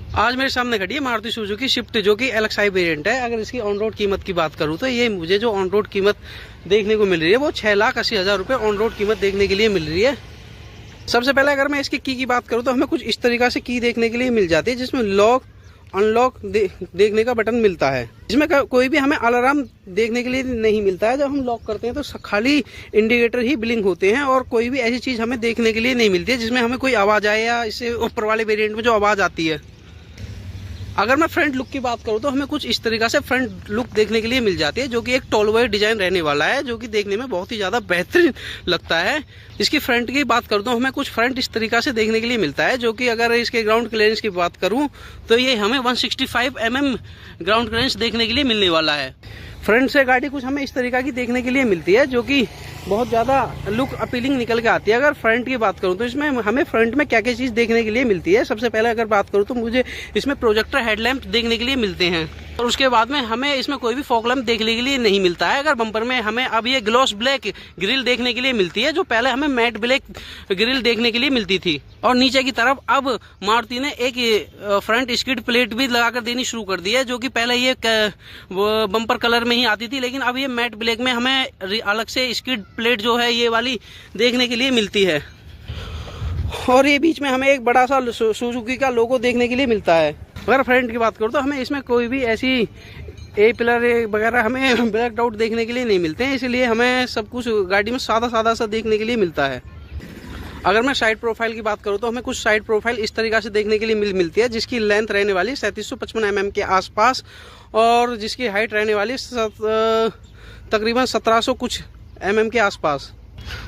आज मेरे सामने खड़ी है मारुति सुजुकी स्विफ्ट जो कि LXi वेरिएंट है। अगर इसकी ऑन रोड कीमत की बात करूं तो ये मुझे जो ऑन रोड कीमत देखने को मिल रही है वो 6,80,000 रुपये ऑन रोड कीमत देखने के लिए मिल रही है। सबसे पहले अगर मैं इसकी की बात करूं तो हमें कुछ इस तरीक़ा से की देखने के लिए मिल जाती है, जिसमें लॉक अनलॉक देखने का बटन मिलता है। इसमें कोई भी हमें अलार्म देखने के लिए नहीं मिलता है। जब हम लॉक करते हैं तो खाली इंडिकेटर ही ब्लिंक होते हैं और कोई भी ऐसी चीज़ हमें देखने के लिए नहीं मिलती है जिसमें हमें कोई आवाज़ आए या इससे ऊपर वाले वेरिएंट में जो आवाज़ आती है। अगर मैं फ्रंट लुक की बात करूं तो हमें कुछ इस तरीक़ा से फ्रंट लुक देखने के लिए मिल जाती है, जो कि एक टॉलवे डिजाइन रहने वाला है, जो कि देखने में बहुत ही ज़्यादा बेहतरीन लगता है। इसकी फ्रंट की बात करूं तो हमें कुछ फ्रंट इस तरीक़ा से देखने के लिए मिलता है, जो कि अगर इसके ग्राउंड क्लियरेंस की बात करूं तो ये हमें 165 mm ग्राउंड क्लियरेंस देखने के लिए मिलने वाला है। फ्रंट से गाड़ी कुछ हमें इस तरीक़ा की देखने के लिए मिलती है, जो कि बहुत ज़्यादा लुक अपीलिंग निकल के आती है। अगर फ्रंट की बात करूं तो इसमें हमें फ्रंट में क्या क्या चीज़ देखने के लिए मिलती है। सबसे पहले अगर बात करूं तो मुझे इसमें प्रोजेक्टर हेडलैम्प देखने के लिए मिलते हैं, और उसके बाद में हमें इसमें कोई भी फॉग लैंप देखने के लिए नहीं मिलता है। अगर बम्पर में हमें अब ये ग्लॉस ब्लैक ग्रिल देखने के लिए मिलती है, जो पहले हमें मैट ब्लैक ग्रिल देखने के लिए मिलती थी। और नीचे की तरफ अब मारुति ने एक फ्रंट स्किड प्लेट भी लगाकर देनी शुरू कर दी है, जो कि पहले ये बम्पर कलर में ही आती थी, लेकिन अब ये मैट ब्लैक में हमें अलग से स्किड प्लेट जो है ये वाली देखने के लिए मिलती है। और ये बीच में हमें एक बड़ा सा सुजुकी का लोगो देखने के लिए मिलता है। अगर फ्रंट की बात करूँ तो हमें इसमें कोई भी ऐसी ए पिलर वगैरह हमें ब्लैक आउट देखने के लिए नहीं मिलते हैं, इसलिए हमें सब कुछ गाड़ी में सादा सादा सा देखने के लिए मिलता है। अगर मैं साइड प्रोफाइल की बात करूं तो हमें कुछ साइड प्रोफाइल इस तरीक़ा से देखने के लिए मिलती है, जिसकी लेंथ रहने वाली 3755 mm के आसपास और जिसकी हाइट रहने वाली तकरीबन 1700 कुछ mm के आसपास।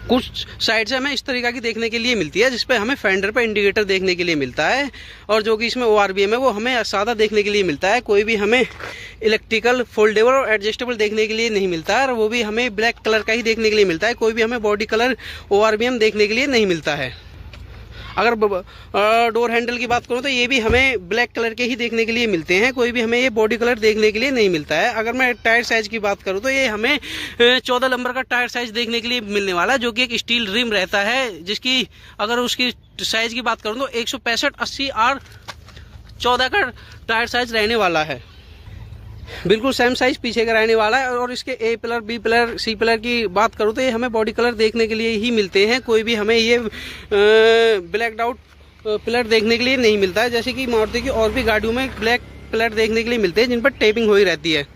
कुछ साइड से हमें इस तरीक़ा की देखने के लिए मिलती है, जिसपे हमें फेंडर पे इंडिकेटर देखने के लिए मिलता है, और जो कि इसमें ORVM है वो हमें सादा देखने के लिए मिलता है। कोई भी हमें इलेक्ट्रिकल फोल्डेबल और एडजस्टेबल देखने के लिए नहीं मिलता है, और वो भी हमें ब्लैक कलर का ही देखने के लिए मिलता है। कोई भी हमें बॉडी कलर ORVM देखने के लिए नहीं मिलता है। अगर डोर हैंडल की बात करूं तो ये भी हमें ब्लैक कलर के ही देखने के लिए मिलते हैं, कोई भी हमें ये बॉडी कलर देखने के लिए नहीं मिलता है। अगर मैं टायर साइज की बात करूं तो ये हमें 14 नंबर का टायर साइज देखने के लिए मिलने वाला है, जो कि एक स्टील रिम रहता है, जिसकी अगर उसकी साइज की बात करूं तो 165/80 और 14 का टायर साइज रहने वाला है। बिल्कुल सेम साइज पीछे का रहने वाला है। और इसके A pillar, B pillar, C pillar की बात करूँ तो ये हमें बॉडी कलर देखने के लिए ही मिलते हैं, कोई भी हमें ये ब्लैक आउट पिलर देखने के लिए नहीं मिलता है, जैसे कि मारुति की और भी गाड़ियों में ब्लैक पिलर देखने के लिए मिलते हैं जिन पर टेपिंग हो ही रहती है।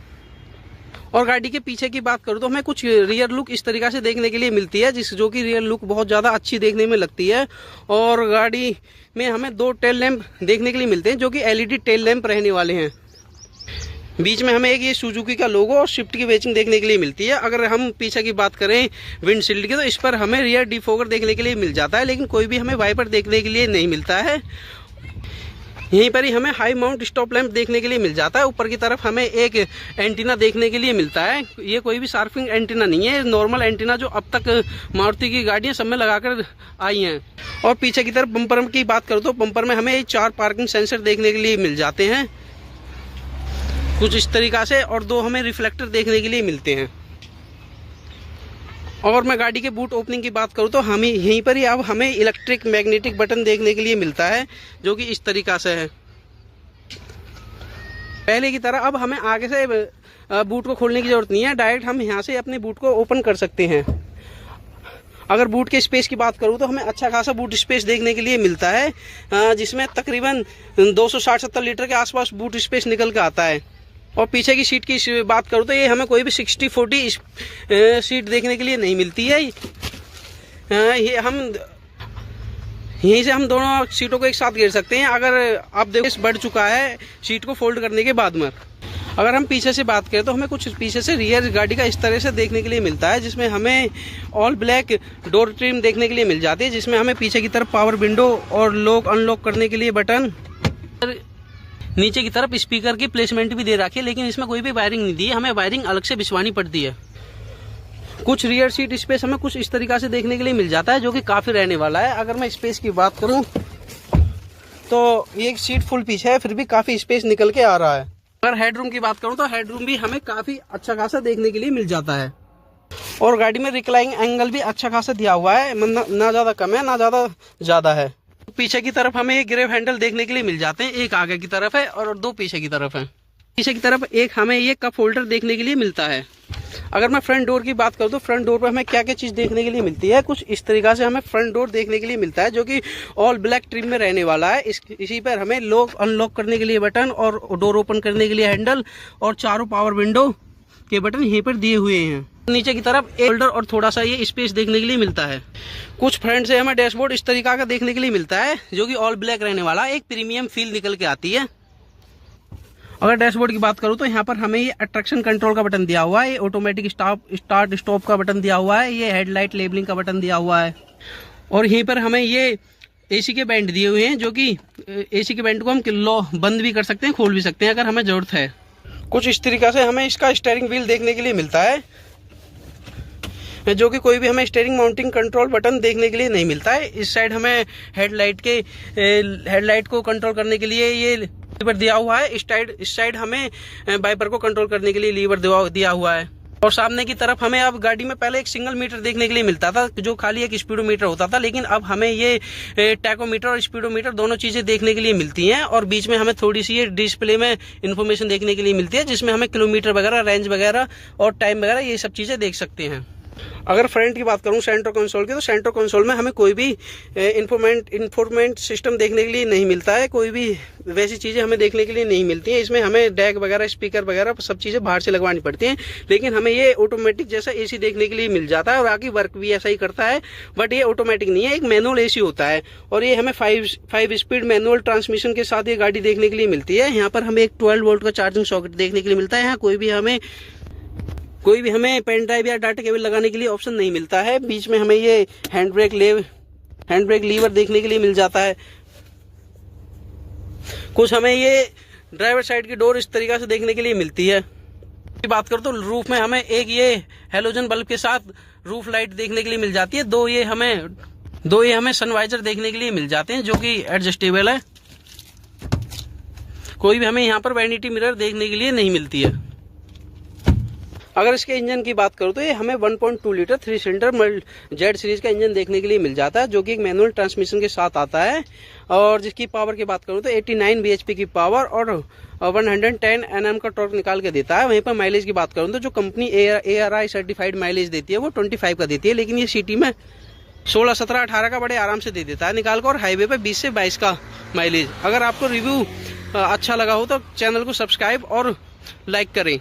और गाड़ी के पीछे की बात करूँ तो हमें कुछ रियर लुक इस तरीक़ा से देखने के लिए मिलती है, जो कि रियर लुक बहुत ज़्यादा अच्छी देखने में लगती है। और गाड़ी में हमें 2 टेल लैंप देखने के लिए मिलते हैं, जो कि LED टेल लैंप रहने वाले हैं। बीच में हमें एक ये सुजुकी का लोगो और स्विफ्ट की बैचिंग देखने के लिए मिलती है। अगर हम पीछे की बात करें विंडशील्ड की तो इस पर हमें रियर डिफोगर देखने के लिए मिल जाता है, लेकिन कोई भी हमें वाइपर देखने के लिए नहीं मिलता है। यहीं पर ही हमें हाई माउंट स्टॉप लैंप देखने के लिए मिल जाता है। ऊपर की तरफ हमें एक एंटीना देखने के लिए मिलता है। ये कोई भी शार्पिंग एंटीना नहीं है, नॉर्मल एंटीना जो अब तक मारुति की गाड़ियां सब में लगाकर आई हैं। और पीछे की तरफ बम्पर की बात करूँ तो बम्पर में हमें 4 पार्किंग सेंसर देखने के लिए मिल जाते हैं कुछ इस तरीक़ा से, और 2 हमें रिफ्लेक्टर देखने के लिए मिलते हैं। और मैं गाड़ी के बूट ओपनिंग की बात करूं तो हमें यहीं पर ही अब हमें इलेक्ट्रिक मैग्नेटिक बटन देखने के लिए मिलता है, जो कि इस तरीक़ा से है। पहले की तरह अब हमें आगे से बूट को खोलने की ज़रूरत नहीं है, डायरेक्ट हम यहां से अपने बूट को ओपन कर सकते हैं। अगर बूट के स्पेस की बात करूं तो हमें अच्छा खासा बूट स्पेस देखने के लिए मिलता है, जिसमें तकरीबन 260-70 लीटर के आसपास बूट स्पेस निकल के आता है। और पीछे की सीट की बात करूँ तो ये हमें कोई भी 60-40 सीट देखने के लिए नहीं मिलती है। ये हम यहीं से हम दोनों सीटों को एक साथ घेर सकते हैं। अगर आप देखो बढ़ चुका है सीट को फोल्ड करने के बाद में। अगर हम पीछे से बात करें तो हमें कुछ पीछे से रियर गाड़ी का इस तरह से देखने के लिए मिलता है, जिसमें हमें ऑल ब्लैक डोर ट्रिम देखने के लिए मिल जाती है, जिसमें हमें पीछे की तरफ पावर विंडो और लॉक अनलॉक करने के लिए बटन, नीचे की तरफ स्पीकर की प्लेसमेंट भी दे रखी है, लेकिन इसमें कोई भी वायरिंग नहीं दी है, हमें वायरिंग अलग से बिछवानी पड़ती है। कुछ रियर सीट स्पेस हमें कुछ इस तरीक़ा से देखने के लिए मिल जाता है, जो कि काफ़ी रहने वाला है। अगर मैं स्पेस की बात करूं तो ये सीट फुल पीछे है, फिर भी काफ़ी स्पेस निकल के आ रहा है। अगर हेडरूम की बात करूं तो हेडरूम भी हमें काफ़ी अच्छा खासा देखने के लिए मिल जाता है। और गाड़ी में रिक्लाइनिंग एंगल भी अच्छा खासा दिया हुआ है, ना ज़्यादा कम है ना ज़्यादा है। पीछे की तरफ हमें ये ग्रेव हैंडल देखने के लिए मिल जाते हैं, एक आगे की तरफ है और दो पीछे की तरफ है। पीछे की तरफ एक हमें ये कप होल्डर देखने के लिए मिलता है। अगर मैं फ्रंट डोर की बात करूँ तो फ्रंट डोर पर हमें क्या क्या चीज़ देखने के लिए मिलती है, कुछ इस तरीका से हमें फ्रंट डोर देखने के लिए मिलता है, जो कि ऑल ब्लैक ट्रिम में रहने वाला है। इसी पर हमें लॉक अनलॉक करने के लिए बटन और डोर ओपन करने के लिए हैंडल और चारों पावर विंडो के बटन यहीं पर दिए हुए हैं। नीचे की तरफ एक होल्डर और थोड़ा सा ये स्पेस देखने के लिए मिलता है। कुछ फ्रंट से हमें डैशबोर्ड इस तरीका का देखने के लिए मिलता है, जो कि ऑल ब्लैक रहने वाला है, एक प्रीमियम फील निकल के आती है। अगर डैशबोर्ड की बात करूं तो यहाँ पर हमें ये अट्रैक्शन कंट्रोल का बटन दिया हुआ है, ये ऑटोमेटिक स्टार्ट स्टॉप का बटन दिया हुआ है, ये हेडलाइट लेबलिंग का बटन दिया हुआ है और यहीं पर हमें ये एसी के बैंड दिए हुए हैं, जो कि एसी के बैंड को हम बंद भी कर सकते हैं, खोल भी सकते हैं अगर हमें जरूरत है। कुछ इस तरीका से हमें इसका स्टीयरिंग व्हील देखने के लिए मिलता है, जो कि कोई भी हमें स्टीयरिंग माउंटिंग कंट्रोल बटन देखने के लिए नहीं मिलता है। इस साइड हमें हेडलाइट को कंट्रोल करने के लिए ये लीवर दिया हुआ है, इस साइड हमें वाइपर को कंट्रोल करने के लिए लीवर दिया हुआ है। और सामने की तरफ हमें अब गाड़ी में पहले एक सिंगल मीटर देखने के लिए मिलता था, जो खाली एक स्पीडोमीटर होता था, लेकिन अब हमें ये टैकोमीटर और स्पीडोमीटर दोनों चीजें देखने के लिए मिलती हैं और बीच में हमें थोड़ी सी ये डिस्प्ले में इंफॉर्मेशन देखने के लिए मिलती है, जिसमें हमें किलोमीटर वगैरह, रेंज वगैरह और टाइम वगैरह ये सब चीजें देख सकते हैं। अगर फ्रंट की बात करूं सेंटर कंसोल की, तो सेंटर कंसोल में हमें कोई भी इंफोर्मेंट सिस्टम देखने के लिए नहीं मिलता है, कोई भी वैसी चीज़ें हमें देखने के लिए नहीं मिलती हैं। इसमें हमें डैक वगैरह, स्पीकर वगैरह सब चीज़ें बाहर से लगवानी पड़ती हैं, लेकिन हमें ये ऑटोमेटिक जैसा एसी देखने के लिए मिल जाता है और बाकी वर्क भी ऐसा ही करता है, बट ये ऑटोमेटिक नहीं है, एक मैनुअल एसी होता है और ये हमें 5 स्पीड मैनुअल ट्रांसमिशन के साथ ये गाड़ी देखने के लिए मिलती है। यहाँ पर हमें एक 12 वोल्ट का चार्जिंग सॉकेट देखने के लिए मिलता है। यहाँ कोई भी हमें पेन ड्राइव या डाटा केबल लगाने के लिए ऑप्शन नहीं मिलता है। बीच में हमें ये हैंड ब्रेक लीवर देखने के लिए मिल जाता है। कुछ हमें ये ड्राइवर साइड की डोर इस तरीका से देखने के लिए मिलती है। बात करो तो रूफ में हमें एक ये हेलोजन बल्ब के साथ रूफ लाइट देखने के लिए मिल जाती है। दो ये हमें सनवाइजर देखने के लिए मिल जाते हैं, जो कि एडजस्टेबल है। कोई भी हमें यहाँ पर वैनिटी मिरर देखने के लिए नहीं मिलती है। अगर इसके इंजन की बात करूँ तो ये हमें 1.2 लीटर 3 सिलेंडर जेड सीरीज का इंजन देखने के लिए मिल जाता है, जो कि एक मैनुअल ट्रांसमिशन के साथ आता है और जिसकी पावर की बात करूँ तो 89 bhp की पावर और 110 Nm का टॉर्क निकाल के देता है। वहीं पर माइलेज की बात करूँ तो जो कंपनी ARI सर्टिफाइड माइलेज देती है वो 25 का देती है, लेकिन ये सिटी में 16, 17, 18 का बड़े आराम से दे देता है निकाल कर, और हाईवे पे 20 से 22 का माइलेज। अगर आपको रिव्यू अच्छा लगा हो तो चैनल को सब्सक्राइब और लाइक करें।